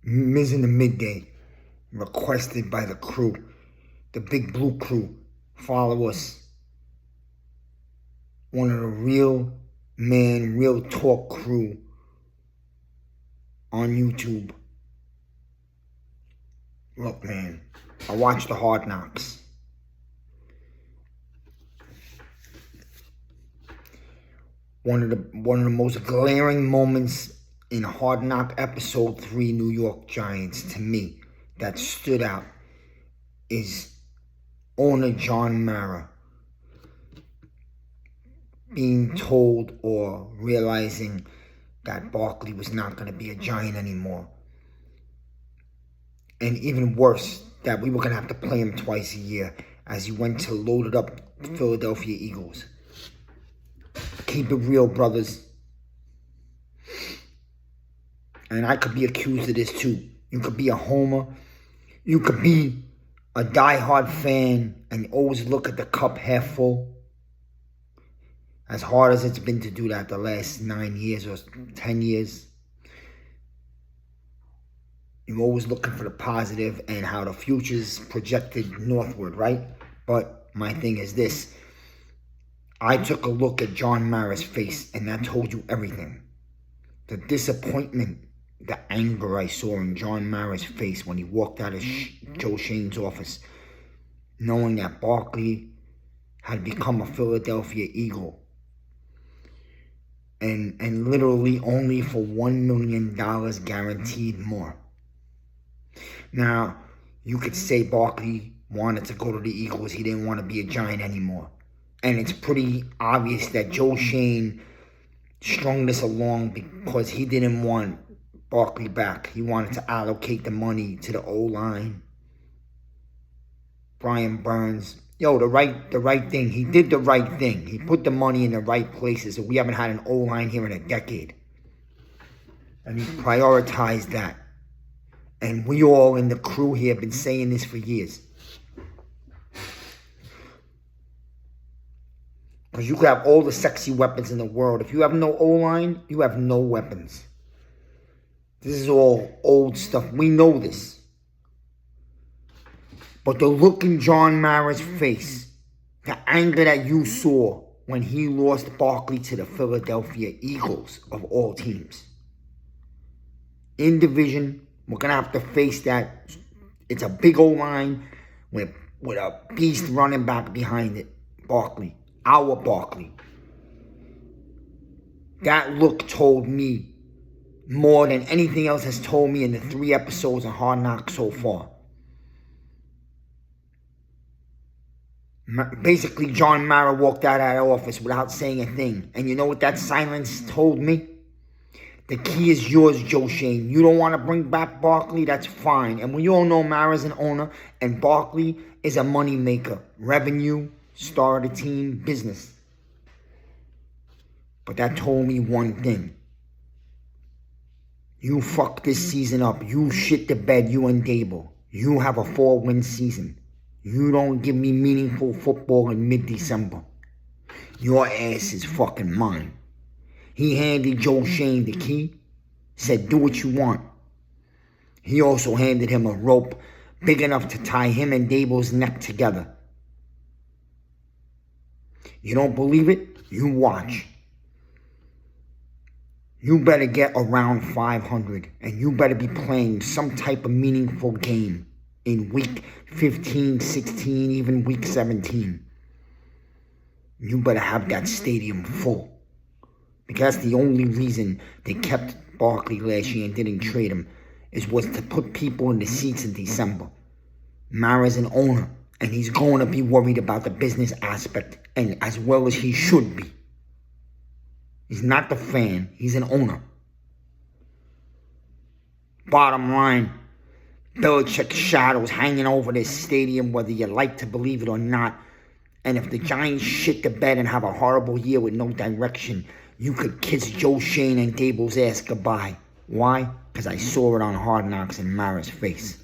Miz in the Midday, requested by the crew, the Big Blue crew. Follow us. One of the real man, real talk crew on YouTube. Look, man, I watched the Hard Knocks. One of the most glaring moments in Hard Knock Episode 3 New York Giants to me that stood out is owner John Mara being told or realizing that Barkley was not going to be a Giant anymore. And even worse, that we were going to have to play him twice a year as he went to loaded up Philadelphia Eagles. Keep it real, brothers. And I could be accused of this too. You could be a homer. You could be a diehard fan and always look at the cup half full. As hard as it's been to do that the last 9 years or 10 years. You're always looking for the positive and how the future's projected northward, right? But my thing is this. I took a look at John Mara's face, and that told you everything. The disappointment, the anger I saw in John Mara's face when he walked out of Joe Schoen's office, knowing that Barkley had become a Philadelphia Eagle, and literally only for $1 million guaranteed more. Now, you could say Barkley wanted to go to the Eagles. He didn't want to be a Giant anymore. And it's pretty obvious that Joe Schoen strung this along because he didn't want Barkley back. He wanted to allocate the money to the O-line. Brian Burns. The right thing. He did the right thing. He put the money in the right places. So we haven't had an O-line here in a decade. And he prioritized that. And we all in the crew here have been saying this for years. Because you could have all the sexy weapons in the world. If you have no O-line, you have no weapons. This is all old stuff. We know this. But the look in John Mara's face, the anger that you saw when he lost Barkley to the Philadelphia Eagles of all teams. In division, we're going to have to face that. It's a big O-line with a beast running back behind it. Barkley. Our Barkley. That look told me more than anything else has told me in the 3 episodes of Hard Knocks so far. Basically, John Mara walked out of that office without saying a thing. And you know what that silence told me? The key is yours, Joe Schoen. You don't want to bring back Barkley? That's fine. And we all know Mara's an owner and Barkley is a money maker. Revenue, star of the team, business. But that told me one thing. You fucked this season up. You shit the bed, you and Dable. You have a 4-win season. You don't give me meaningful football in mid-December. Your ass is fucking mine. He handed Joe Schoen the key, said do what you want. He also handed him a rope big enough to tie him and Dable's neck together. You don't believe it? You watch. You better get around 500 and you better be playing some type of meaningful game in week 15, 16, even week 17. You better have that stadium full. Because that's the only reason they kept Barkley last year and didn't trade him was to put people in the seats in December. Mara's an owner. And he's going to be worried about the business aspect, and as well as he should be. He's not the fan. He's an owner. Bottom line, Belichick's shadow's hanging over this stadium, whether you like to believe it or not. And if the Giants shit the bed and have a horrible year with no direction, you could kiss Joe Schoen and Dable's ass goodbye. Why? Because I saw it on Hard Knocks in Mara's face.